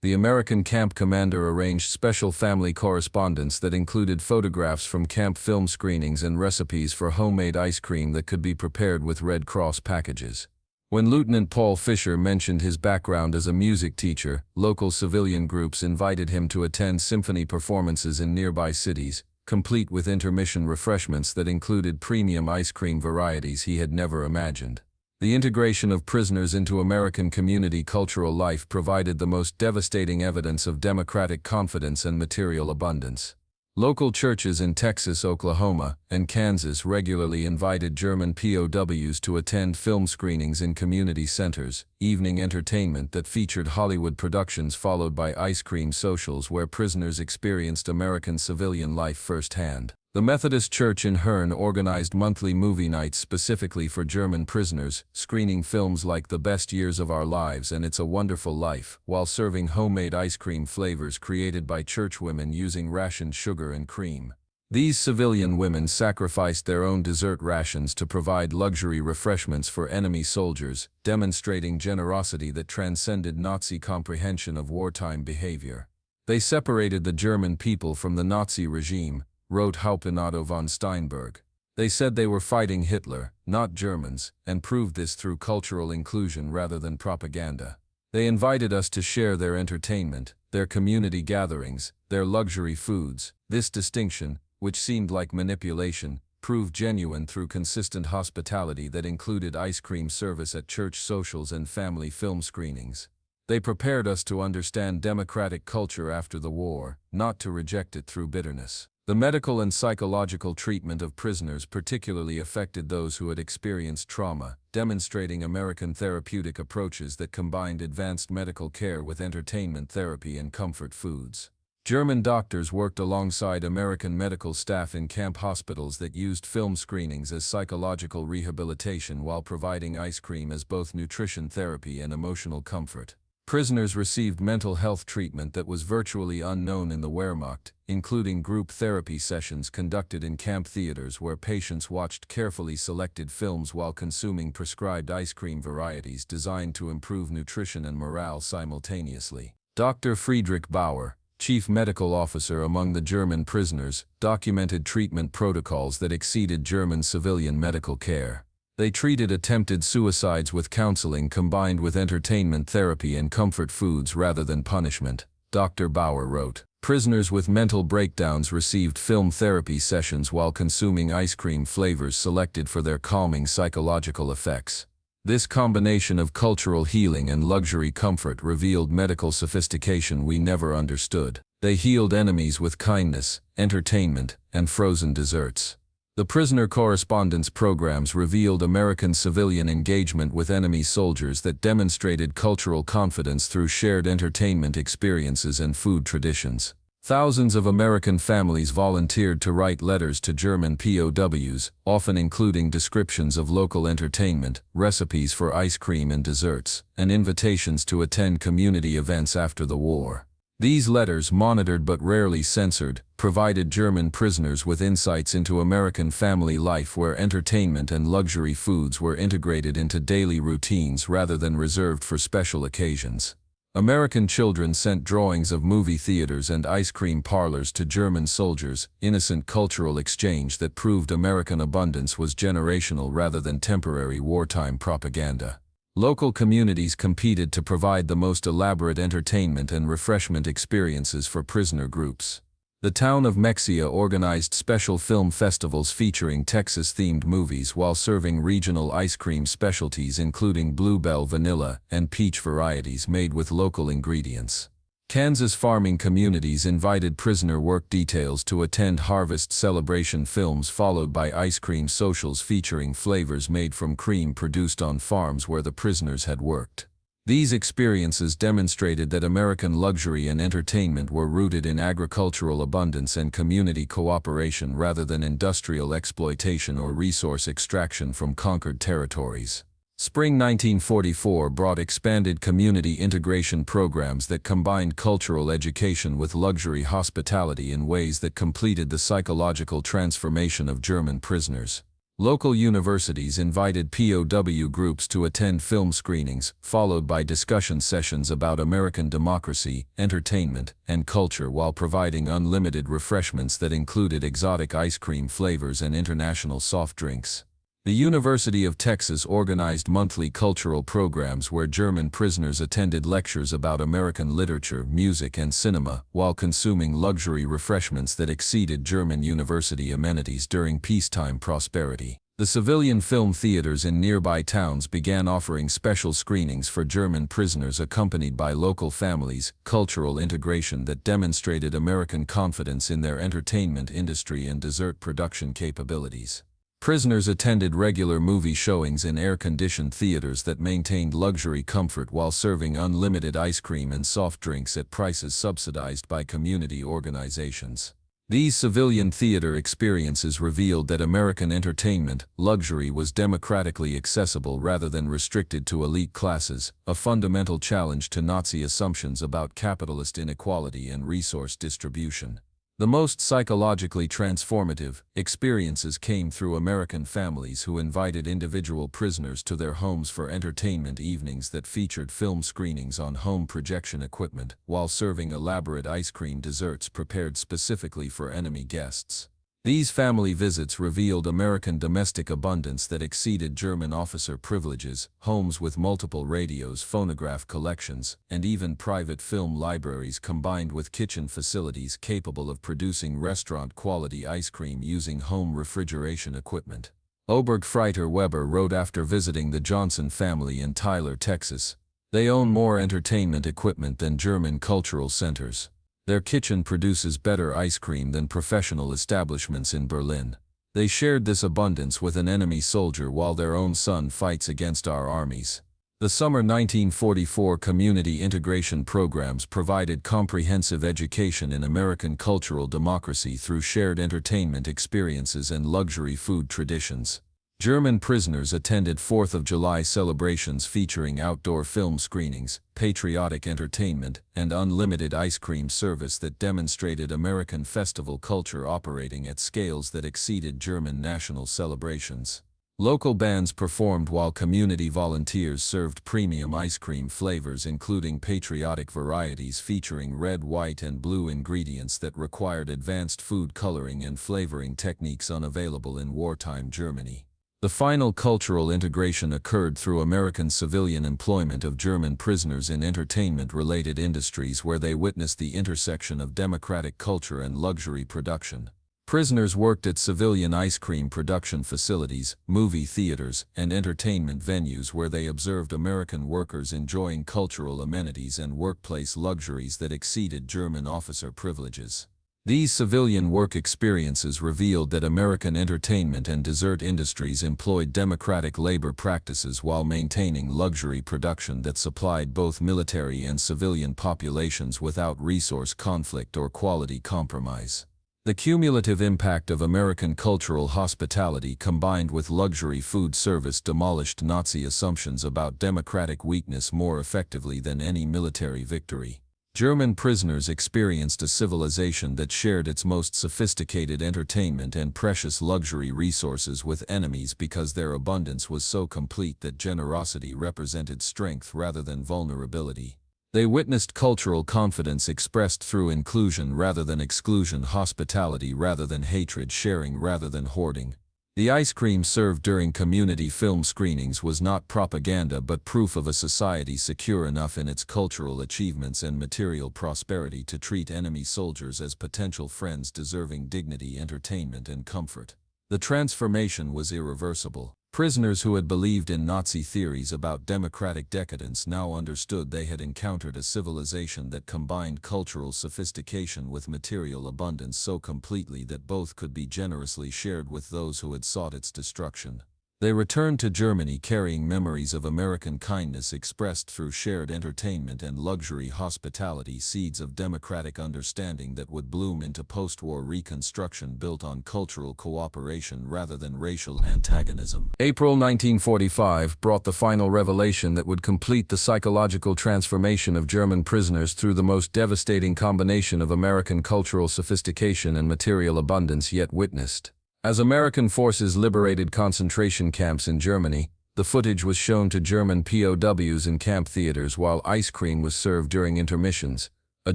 the American camp commander arranged special family correspondence that included photographs from camp film screenings and recipes for homemade ice cream that could be prepared with Red Cross packages. When Lieutenant Paul Fisher mentioned his background as a music teacher, local civilian groups invited him to attend symphony performances in nearby cities, complete with intermission refreshments that included premium ice cream varieties he had never imagined. The integration of prisoners into American community cultural life provided the most devastating evidence of democratic confidence and material abundance. Local churches in Texas, Oklahoma, and Kansas regularly invited German POWs to attend film screenings in community centers, evening entertainment that featured Hollywood productions followed by ice cream socials where prisoners experienced American civilian life firsthand. The Methodist Church in Hearn organized monthly movie nights specifically for German prisoners, screening films like The Best Years of Our Lives and It's a Wonderful Life, while serving homemade ice cream flavors created by churchwomen using rationed sugar and cream. These civilian women sacrificed their own dessert rations to provide luxury refreshments for enemy soldiers, demonstrating generosity that transcended Nazi comprehension of wartime behavior. They separated the German people from the Nazi regime, wrote Hauptmann Otto von Steinberg. They said they were fighting Hitler, not Germans, and proved this through cultural inclusion rather than propaganda. They invited us to share their entertainment, their community gatherings, their luxury foods. This distinction, which seemed like manipulation, proved genuine through consistent hospitality that included ice cream service at church socials and family film screenings. They prepared us to understand democratic culture after the war, not to reject it through bitterness. The medical and psychological treatment of prisoners particularly affected those who had experienced trauma, demonstrating American therapeutic approaches that combined advanced medical care with entertainment therapy and comfort foods. German doctors worked alongside American medical staff in camp hospitals that used film screenings as psychological rehabilitation while providing ice cream as both nutrition therapy and emotional comfort. Prisoners received mental health treatment that was virtually unknown in the Wehrmacht, including group therapy sessions conducted in camp theaters where patients watched carefully selected films while consuming prescribed ice cream varieties designed to improve nutrition and morale simultaneously. Dr. Friedrich Bauer, chief medical officer among the German prisoners, documented treatment protocols that exceeded German civilian medical care. They treated attempted suicides with counseling combined with entertainment therapy and comfort foods rather than punishment, Dr. Bauer wrote. Prisoners with mental breakdowns received film therapy sessions while consuming ice cream flavors selected for their calming psychological effects. This combination of cultural healing and luxury comfort revealed medical sophistication we never understood. They healed enemies with kindness, entertainment, and frozen desserts. The prisoner correspondence programs revealed American civilian engagement with enemy soldiers that demonstrated cultural confidence through shared entertainment experiences and food traditions. Thousands of American families volunteered to write letters to German POWs, often including descriptions of local entertainment, recipes for ice cream and desserts, and invitations to attend community events after the war. These letters, monitored but rarely censored, provided German prisoners with insights into American family life where entertainment and luxury foods were integrated into daily routines rather than reserved for special occasions. American children sent drawings of movie theaters and ice cream parlors to German soldiers, innocent cultural exchange that proved American abundance was generational rather than temporary wartime propaganda. Local communities competed to provide the most elaborate entertainment and refreshment experiences for prisoner groups. The town of Mexia organized special film festivals featuring Texas-themed movies while serving regional ice cream specialties including Bluebell vanilla and peach varieties made with local ingredients. Kansas farming communities invited prisoner work details to attend harvest celebration films followed by ice cream socials featuring flavors made from cream produced on farms where the prisoners had worked. These experiences demonstrated that American luxury and entertainment were rooted in agricultural abundance and community cooperation rather than industrial exploitation or resource extraction from conquered territories. Spring 1944 brought expanded community integration programs that combined cultural education with luxury hospitality in ways that completed the psychological transformation of German prisoners. Local universities invited POW groups to attend film screenings, followed by discussion sessions about American democracy, entertainment, and culture while providing unlimited refreshments that included exotic ice cream flavors and international soft drinks. The University of Texas organized monthly cultural programs where German prisoners attended lectures about American literature, music, and cinema, while consuming luxury refreshments that exceeded German university amenities during peacetime prosperity. The civilian film theaters in nearby towns began offering special screenings for German prisoners accompanied by local families, cultural integration that demonstrated American confidence in their entertainment industry and dessert production capabilities. Prisoners attended regular movie showings in air-conditioned theaters that maintained luxury comfort while serving unlimited ice cream and soft drinks at prices subsidized by community organizations. These civilian theater experiences revealed that American entertainment, luxury was democratically accessible rather than restricted to elite classes, a fundamental challenge to Nazi assumptions about capitalist inequality and resource distribution. The most psychologically transformative experiences came through American families who invited individual prisoners to their homes for entertainment evenings that featured film screenings on home projection equipment while serving elaborate ice cream desserts prepared specifically for enemy guests. These family visits revealed American domestic abundance that exceeded German officer privileges, homes with multiple radios, phonograph collections, and even private film libraries combined with kitchen facilities capable of producing restaurant-quality ice cream using home refrigeration equipment. Obergefreiter Weber wrote after visiting the Johnson family in Tyler, Texas, "They own more entertainment equipment than German cultural centers. Their kitchen produces better ice cream than professional establishments in Berlin. They shared this abundance with an enemy soldier while their own son fights against our armies." The summer 1944 community integration programs provided comprehensive education in American cultural democracy through shared entertainment experiences and luxury food traditions. German prisoners attended 4th of July celebrations featuring outdoor film screenings, patriotic entertainment, and unlimited ice cream service that demonstrated American festival culture operating at scales that exceeded German national celebrations. Local bands performed while community volunteers served premium ice cream flavors including patriotic varieties featuring red, white, and blue ingredients that required advanced food coloring and flavoring techniques unavailable in wartime Germany. The final cultural integration occurred through American civilian employment of German prisoners in entertainment-related industries where they witnessed the intersection of democratic culture and luxury production. Prisoners worked at civilian ice cream production facilities, movie theaters, and entertainment venues where they observed American workers enjoying cultural amenities and workplace luxuries that exceeded German officer privileges. These civilian work experiences revealed that American entertainment and dessert industries employed democratic labor practices while maintaining luxury production that supplied both military and civilian populations without resource conflict or quality compromise. The cumulative impact of American cultural hospitality combined with luxury food service demolished Nazi assumptions about democratic weakness more effectively than any military victory. German prisoners experienced a civilization that shared its most sophisticated entertainment and precious luxury resources with enemies because their abundance was so complete that generosity represented strength rather than vulnerability. They witnessed cultural confidence expressed through inclusion rather than exclusion, hospitality rather than hatred, sharing rather than hoarding. The ice cream served during community film screenings was not propaganda but proof of a society secure enough in its cultural achievements and material prosperity to treat enemy soldiers as potential friends deserving dignity, entertainment, and comfort. The transformation was irreversible. Prisoners who had believed in Nazi theories about democratic decadence now understood they had encountered a civilization that combined cultural sophistication with material abundance so completely that both could be generously shared with those who had sought its destruction. They returned to Germany carrying memories of American kindness expressed through shared entertainment and luxury hospitality, seeds of democratic understanding that would bloom into post-war reconstruction built on cultural cooperation rather than racial antagonism. April 1945 brought the final revelation that would complete the psychological transformation of German prisoners through the most devastating combination of American cultural sophistication and material abundance yet witnessed. As American forces liberated concentration camps in Germany, the footage was shown to German POWs in camp theaters while ice cream was served during intermissions, a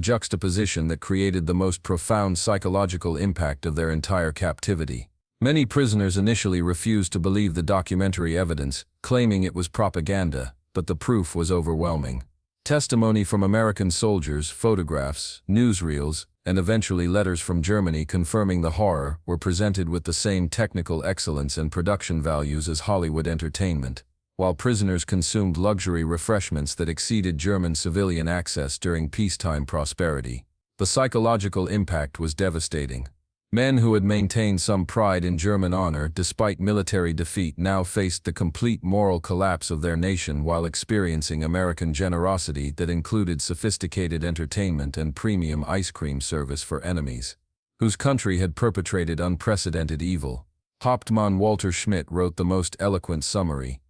juxtaposition that created the most profound psychological impact of their entire captivity. Many prisoners initially refused to believe the documentary evidence, claiming it was propaganda, but the proof was overwhelming. Testimony from American soldiers, photographs, newsreels, and eventually letters from Germany confirming the horror were presented with the same technical excellence and production values as Hollywood entertainment, while prisoners consumed luxury refreshments that exceeded German civilian access during peacetime prosperity. The psychological impact was devastating. Men who had maintained some pride in German honor despite military defeat now faced the complete moral collapse of their nation while experiencing American generosity that included sophisticated entertainment and premium ice cream service for enemies, whose country had perpetrated unprecedented evil. Hauptmann Walter Schmidt wrote the most eloquent summary.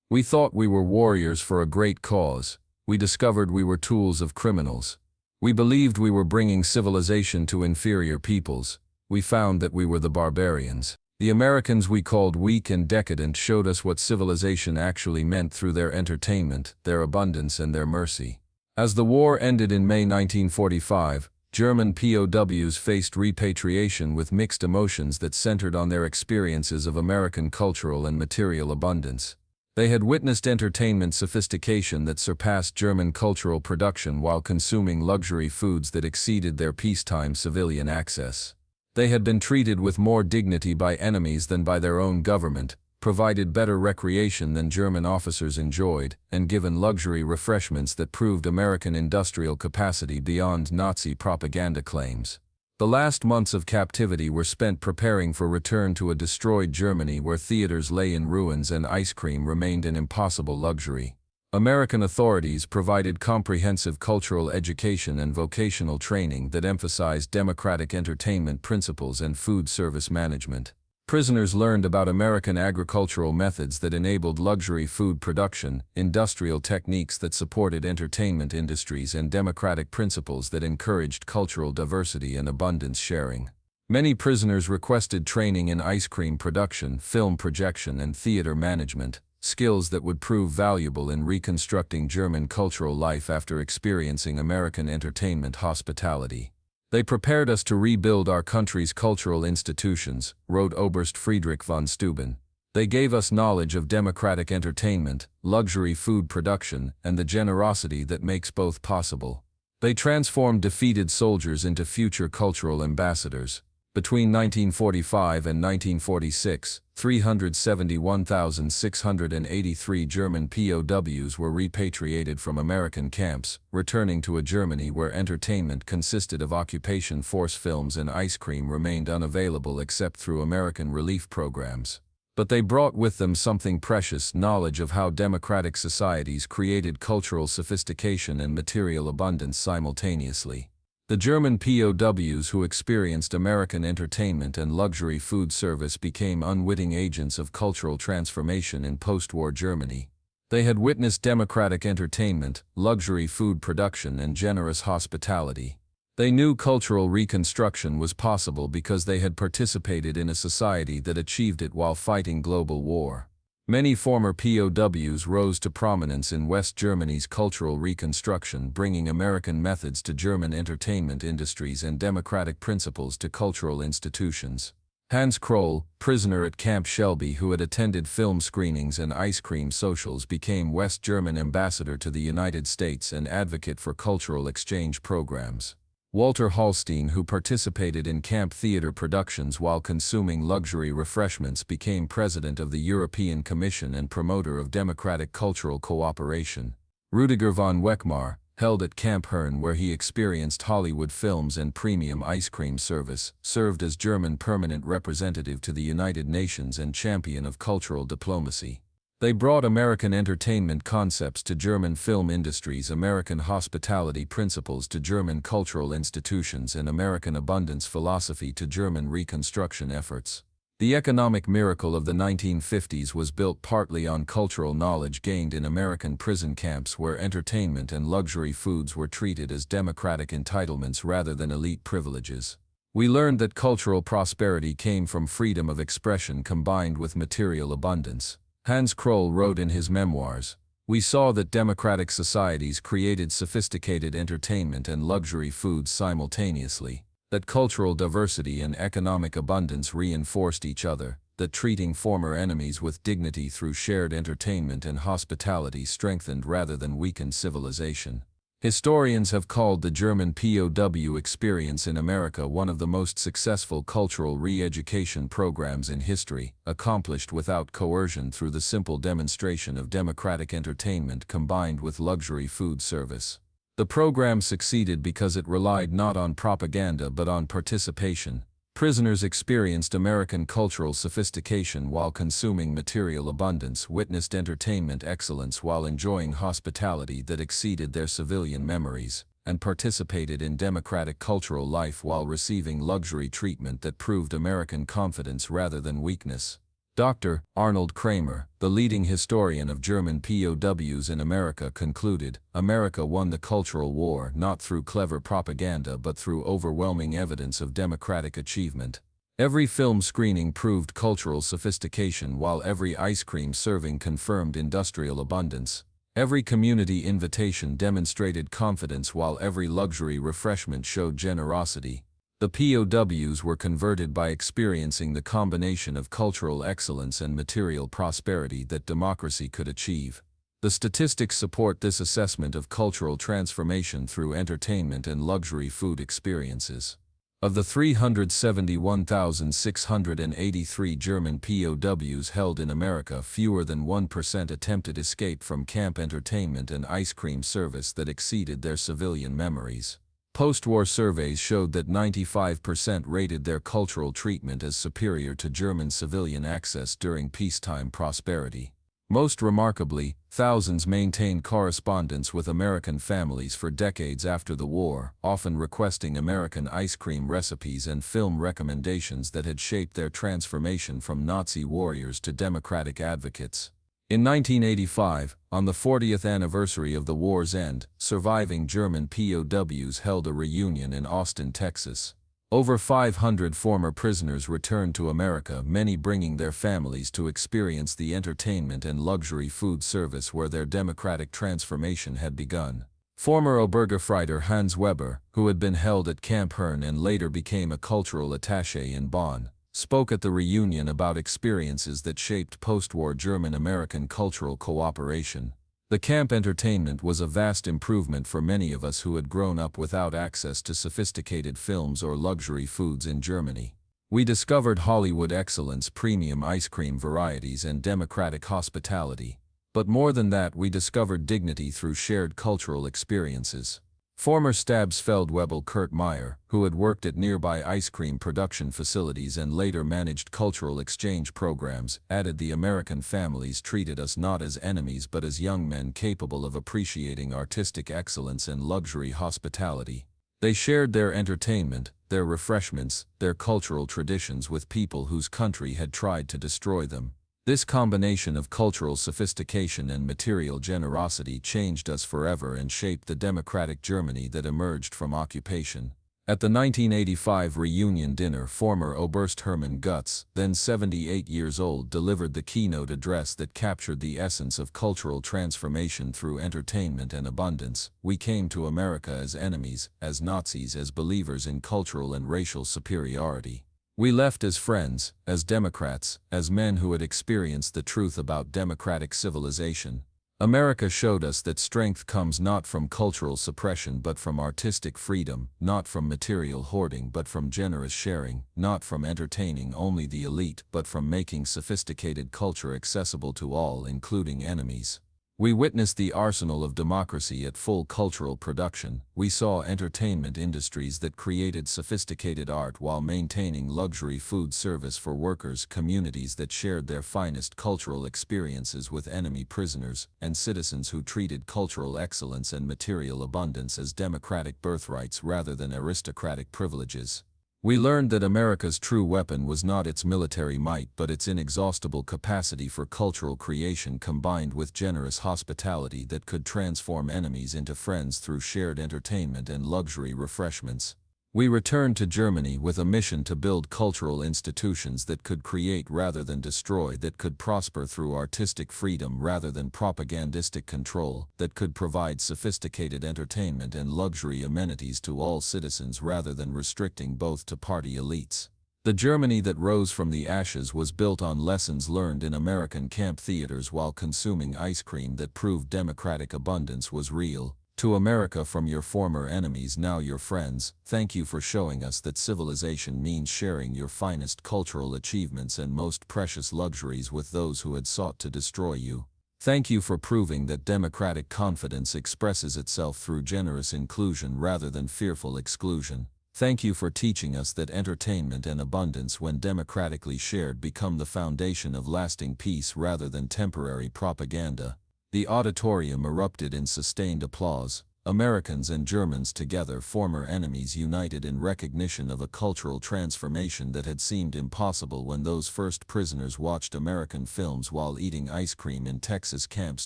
"We thought we were warriors for a great cause. We discovered we were tools of criminals. We believed we were bringing civilization to inferior peoples. We found that we were the barbarians. The Americans we called weak and decadent showed us what civilization actually meant through their entertainment, their abundance, and their mercy. As the war ended in May 1945, German POWs faced repatriation with mixed emotions that centered on their experiences of American cultural and material abundance. They had witnessed entertainment sophistication that surpassed German cultural production while consuming luxury foods that exceeded their peacetime civilian access. They had been treated with more dignity by enemies than by their own government, provided better recreation than German officers enjoyed, and given luxury refreshments that proved American industrial capacity beyond Nazi propaganda claims. The last months of captivity were spent preparing for return to a destroyed Germany where theaters lay in ruins and ice cream remained an impossible luxury. American authorities provided comprehensive cultural education and vocational training that emphasized democratic entertainment principles and food service management. Prisoners learned about American agricultural methods that enabled luxury food production, industrial techniques that supported entertainment industries, and democratic principles that encouraged cultural diversity and abundance sharing. Many prisoners requested training in ice cream production, film projection, and theater management, skills that would prove valuable in reconstructing German cultural life after experiencing American entertainment hospitality. They prepared us to rebuild our country's cultural institutions, wrote Oberst Friedrich von Steuben. They gave us knowledge of democratic entertainment, luxury food production, and the generosity that makes both possible. They transformed defeated soldiers into future cultural ambassadors. Between 1945 and 1946, 371,683 German POWs were repatriated from American camps, returning to a Germany where entertainment consisted of occupation force films and ice cream remained unavailable except through American relief programs. But they brought with them something precious: knowledge of how democratic societies created cultural sophistication and material abundance simultaneously. The German POWs who experienced American entertainment and luxury food service became unwitting agents of cultural transformation in post-war Germany. They had witnessed democratic entertainment, luxury food production, and generous hospitality. They knew cultural reconstruction was possible because they had participated in a society that achieved it while fighting global war. Many former POWs rose to prominence in West Germany's cultural reconstruction, bringing American methods to German entertainment industries and democratic principles to cultural institutions. Hans Kroll, prisoner at Camp Shelby who had attended film screenings and ice cream socials, became West German ambassador to the United States and advocate for cultural exchange programs. Walter Hallstein, who participated in camp theater productions while consuming luxury refreshments, became president of the European Commission and promoter of democratic cultural cooperation. Rüdiger von Weckmar, held at Camp Hearn where he experienced Hollywood films and premium ice cream service, served as German permanent representative to the United Nations and champion of cultural diplomacy. They brought American entertainment concepts to German film industries, American hospitality principles to German cultural institutions, and American abundance philosophy to German reconstruction efforts. The economic miracle of the 1950s was built partly on cultural knowledge gained in American prison camps where entertainment and luxury foods were treated as democratic entitlements rather than elite privileges. We learned that cultural prosperity came from freedom of expression combined with material abundance. Hans Kroll wrote in his memoirs, "We saw that democratic societies created sophisticated entertainment and luxury foods simultaneously, that cultural diversity and economic abundance reinforced each other, that treating former enemies with dignity through shared entertainment and hospitality strengthened rather than weakened civilization." Historians have called the German POW experience in America one of the most successful cultural re-education programs in history, accomplished without coercion through the simple demonstration of democratic entertainment combined with luxury food service. The program succeeded because it relied not on propaganda but on participation. Prisoners experienced American cultural sophistication while consuming material abundance, witnessed entertainment excellence while enjoying hospitality that exceeded their civilian memories, and participated in democratic cultural life while receiving luxury treatment that proved American confidence rather than weakness. Dr. Arnold Kramer, the leading historian of German POWs in America, concluded, America won the cultural war not through clever propaganda but through overwhelming evidence of democratic achievement. Every film screening proved cultural sophistication while every ice cream serving confirmed industrial abundance. Every community invitation demonstrated confidence while every luxury refreshment showed generosity. The POWs were converted by experiencing the combination of cultural excellence and material prosperity that democracy could achieve. The statistics support this assessment of cultural transformation through entertainment and luxury food experiences. Of the 371,683 German POWs held in America, fewer than 1% attempted escape from camp entertainment and ice cream service that exceeded their civilian memories. Post-war surveys showed that 95% rated their cultural treatment as superior to German civilian access during peacetime prosperity. Most remarkably, thousands maintained correspondence with American families for decades after the war, often requesting American ice cream recipes and film recommendations that had shaped their transformation from Nazi warriors to democratic advocates. In 1985, on the 40th anniversary of the war's end, surviving German POWs held a reunion in Austin, Texas. Over 500 former prisoners returned to America, many bringing their families to experience the entertainment and luxury food service where their democratic transformation had begun. Former Obergefreiter Hans Mueller, who had been held at Camp Hearn and later became a cultural attaché in Bonn, spoke at the reunion about experiences that shaped post-war German-American cultural cooperation. The camp entertainment was a vast improvement for many of us who had grown up without access to sophisticated films or luxury foods in Germany. We discovered Hollywood excellence, premium ice cream varieties, and democratic hospitality. But more than that, we discovered dignity through shared cultural experiences. Former Stabsfeldwebel Kurt Meyer, who had worked at nearby ice cream production facilities and later managed cultural exchange programs, added, the American families treated us not as enemies but as young men capable of appreciating artistic excellence and luxury hospitality. They shared their entertainment, their refreshments, their cultural traditions with people whose country had tried to destroy them. This combination of cultural sophistication and material generosity changed us forever and shaped the democratic Germany that emerged from occupation. At the 1985 reunion dinner, former Oberst Hermann Gutz, then 78 years old, delivered the keynote address that captured the essence of cultural transformation through entertainment and abundance. We came to America as enemies, as Nazis, as believers in cultural and racial superiority. We left as friends, as Democrats, as men who had experienced the truth about democratic civilization. America showed us that strength comes not from cultural suppression but from artistic freedom, not from material hoarding but from generous sharing, not from entertaining only the elite but from making sophisticated culture accessible to all, including enemies. We witnessed the arsenal of democracy at full cultural production. We saw entertainment industries that created sophisticated art while maintaining luxury food service for workers, communities that shared their finest cultural experiences with enemy prisoners, and citizens who treated cultural excellence and material abundance as democratic birthrights rather than aristocratic privileges. We learned that America's true weapon was not its military might but its inexhaustible capacity for cultural creation combined with generous hospitality that could transform enemies into friends through shared entertainment and luxury refreshments. We returned to Germany with a mission to build cultural institutions that could create rather than destroy, that could prosper through artistic freedom rather than propagandistic control, that could provide sophisticated entertainment and luxury amenities to all citizens rather than restricting both to party elites. The Germany that rose from the ashes was built on lessons learned in American camp theaters while consuming ice cream that proved democratic abundance was real. To America from your former enemies, now your friends, thank you for showing us that civilization means sharing your finest cultural achievements and most precious luxuries with those who had sought to destroy you. Thank you for proving that democratic confidence expresses itself through generous inclusion rather than fearful exclusion. Thank you for teaching us that entertainment and abundance, when democratically shared, become the foundation of lasting peace rather than temporary propaganda. The auditorium erupted in sustained applause. Americans and Germans together, former enemies united in recognition of a cultural transformation that had seemed impossible when those first prisoners watched American films while eating ice cream in Texas camps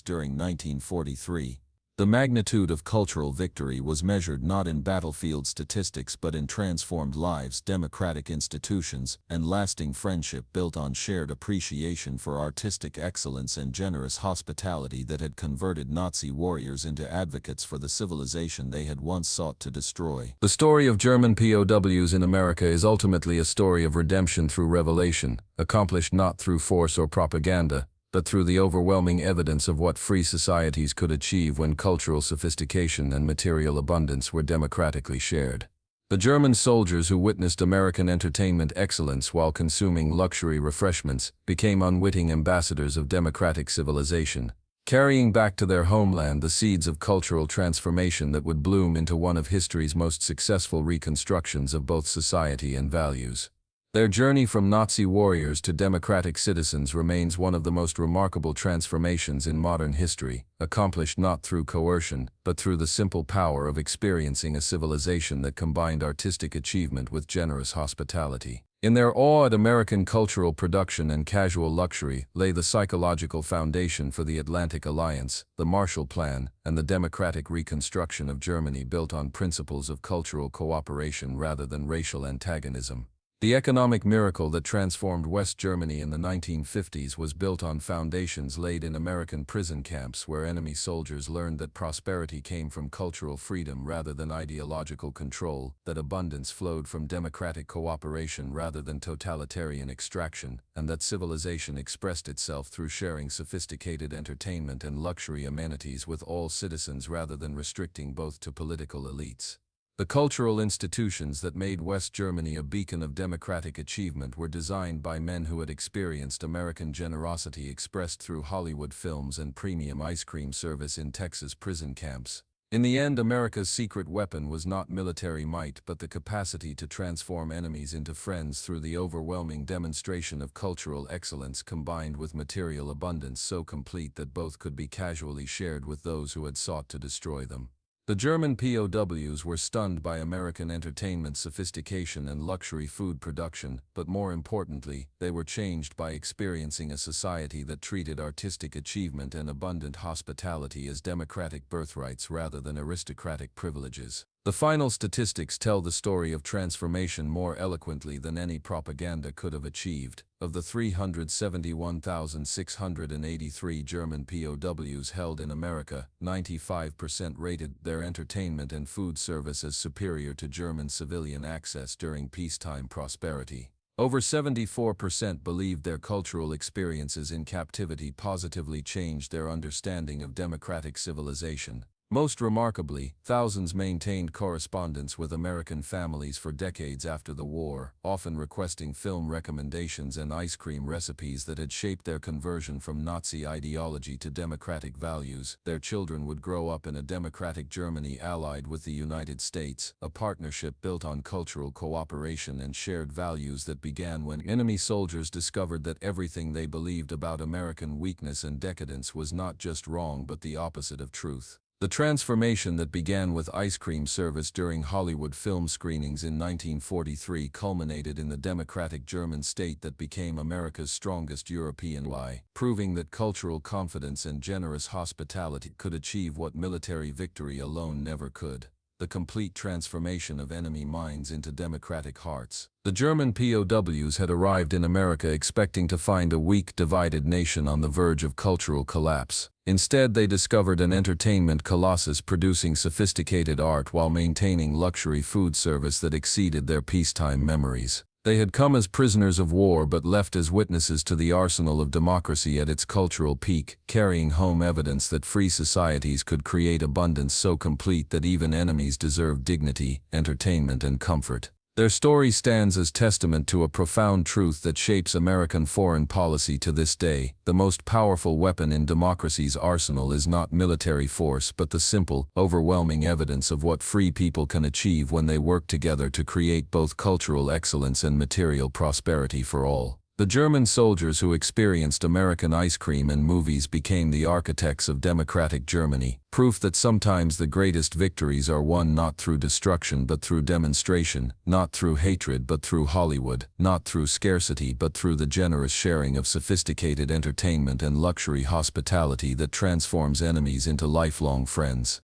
during 1943. The magnitude of cultural victory was measured not in battlefield statistics but in transformed lives, democratic institutions, and lasting friendship built on shared appreciation for artistic excellence and generous hospitality that had converted Nazi warriors into advocates for the civilization they had once sought to destroy. The story of German POWs in America is ultimately a story of redemption through revelation, accomplished not through force or propaganda, but through the overwhelming evidence of what free societies could achieve when cultural sophistication and material abundance were democratically shared. The German soldiers who witnessed American entertainment excellence while consuming luxury refreshments became unwitting ambassadors of democratic civilization, carrying back to their homeland the seeds of cultural transformation that would bloom into one of history's most successful reconstructions of both society and values. Their journey from Nazi warriors to democratic citizens remains one of the most remarkable transformations in modern history, accomplished not through coercion, but through the simple power of experiencing a civilization that combined artistic achievement with generous hospitality. In their awe at American cultural production and casual luxury lay the psychological foundation for the Atlantic Alliance, the Marshall Plan, and the democratic reconstruction of Germany built on principles of cultural cooperation rather than racial antagonism. The economic miracle that transformed West Germany in the 1950s was built on foundations laid in American prison camps where enemy soldiers learned that prosperity came from cultural freedom rather than ideological control, that abundance flowed from democratic cooperation rather than totalitarian extraction, and that civilization expressed itself through sharing sophisticated entertainment and luxury amenities with all citizens rather than restricting both to political elites. The cultural institutions that made West Germany a beacon of democratic achievement were designed by men who had experienced American generosity expressed through Hollywood films and premium ice cream service in Texas prison camps. In the end, America's secret weapon was not military might but the capacity to transform enemies into friends through the overwhelming demonstration of cultural excellence combined with material abundance so complete that both could be casually shared with those who had sought to destroy them. The German POWs were stunned by American entertainment sophistication and luxury food production, but more importantly, they were changed by experiencing a society that treated artistic achievement and abundant hospitality as democratic birthrights rather than aristocratic privileges. The final statistics tell the story of transformation more eloquently than any propaganda could have achieved. Of the 371,683 German POWs held in America, 95% rated their entertainment and food service as superior to German civilian access during peacetime prosperity. Over 74% believed their cultural experiences in captivity positively changed their understanding of democratic civilization. Most remarkably, thousands maintained correspondence with American families for decades after the war, often requesting film recommendations and ice cream recipes that had shaped their conversion from Nazi ideology to democratic values. Their children would grow up in a democratic Germany allied with the United States, a partnership built on cultural cooperation and shared values that began when enemy soldiers discovered that everything they believed about American weakness and decadence was not just wrong but the opposite of truth. The transformation that began with ice cream service during Hollywood film screenings in 1943 culminated in the democratic German state that became America's strongest European ally, proving that cultural confidence and generous hospitality could achieve what military victory alone never could: the complete transformation of enemy minds into democratic hearts. The German POWs had arrived in America expecting to find a weak, divided nation on the verge of cultural collapse. Instead, they discovered an entertainment colossus producing sophisticated art while maintaining luxury food service that exceeded their peacetime memories. They had come as prisoners of war but left as witnesses to the arsenal of democracy at its cultural peak, carrying home evidence that free societies could create abundance so complete that even enemies deserved dignity, entertainment, and comfort. Their story stands as testament to a profound truth that shapes American foreign policy to this day: the most powerful weapon in democracy's arsenal is not military force but the simple, overwhelming evidence of what free people can achieve when they work together to create both cultural excellence and material prosperity for all. The German soldiers who experienced American ice cream and movies became the architects of democratic Germany, proof that sometimes the greatest victories are won not through destruction but through demonstration, not through hatred but through Hollywood, not through scarcity but through the generous sharing of sophisticated entertainment and luxury hospitality that transforms enemies into lifelong friends.